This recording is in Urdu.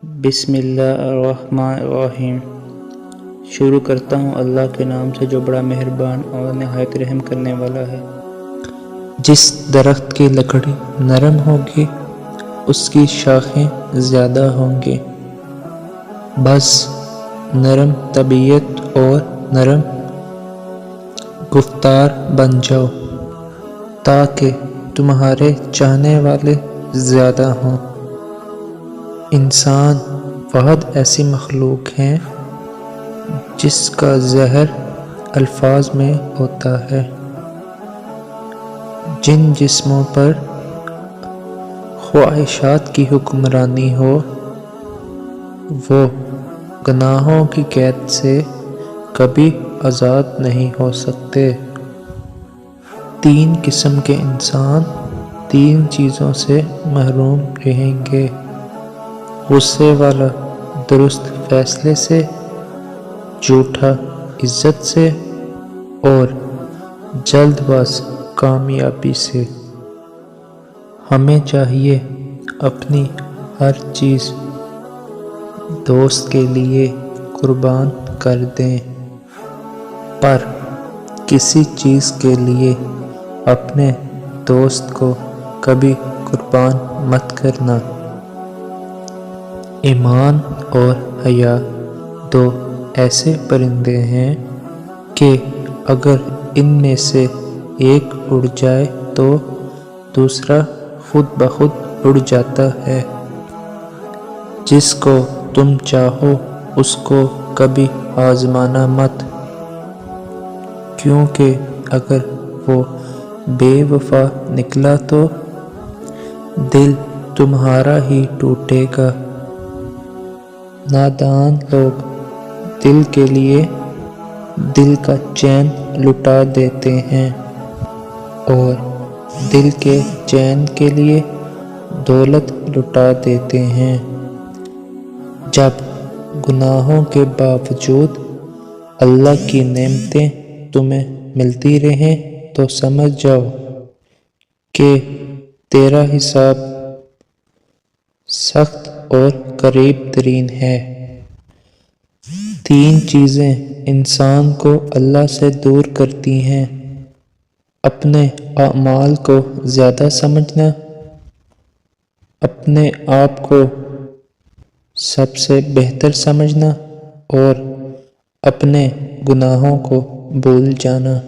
بسم اللہ الرحمن الرحیم۔ شروع کرتا ہوں اللہ کے نام سے جو بڑا مہربان اور نہایت رحم کرنے والا ہے۔ جس درخت کی لکڑی نرم ہوگی اس کی شاخیں زیادہ ہوں گی۔ بس نرم طبیعت اور نرم گفتار بن جاؤ تاکہ تمہارے چاہنے والے زیادہ ہوں۔ انسان واحد ایسی مخلوق ہے جس کا زہر الفاظ میں ہوتا ہے۔ جن جسموں پر خواہشات کی حکمرانی ہو وہ گناہوں کی قید سے کبھی آزاد نہیں ہو سکتے۔ تین قسم کے انسان تین چیزوں سے محروم رہیں گے: غصے والا درست فیصلے سے، جھوٹا عزت سے، اور جلد باز کامیابی سے۔ ہمیں چاہیے اپنی ہر چیز دوست کے لیے قربان کر دیں، پر کسی چیز کے لیے اپنے دوست کو کبھی قربان مت کرنا۔ ایمان اور حیا دو ایسے پرندے ہیں کہ اگر ان میں سے ایک اڑ جائے تو دوسرا خود بخود اڑ جاتا ہے۔ جس کو تم چاہو اس کو کبھی آزمانا مت، کیونکہ اگر وہ بے وفا نکلا تو دل تمہارا ہی ٹوٹے گا۔ نادان لوگ دل کے لیے دل کا چین لٹا دیتے ہیں اور دل کے چین کے لیے دولت لٹا دیتے ہیں۔ جب گناہوں کے باوجود اللہ کی نعمتیں تمہیں ملتی رہیں تو سمجھ جاؤ کہ تیرا حساب سخت اور قریب ترین ہے۔ تین چیزیں انسان کو اللہ سے دور کرتی ہیں: اپنے اعمال کو زیادہ سمجھنا، اپنے آپ کو سب سے بہتر سمجھنا، اور اپنے گناہوں کو بھول جانا۔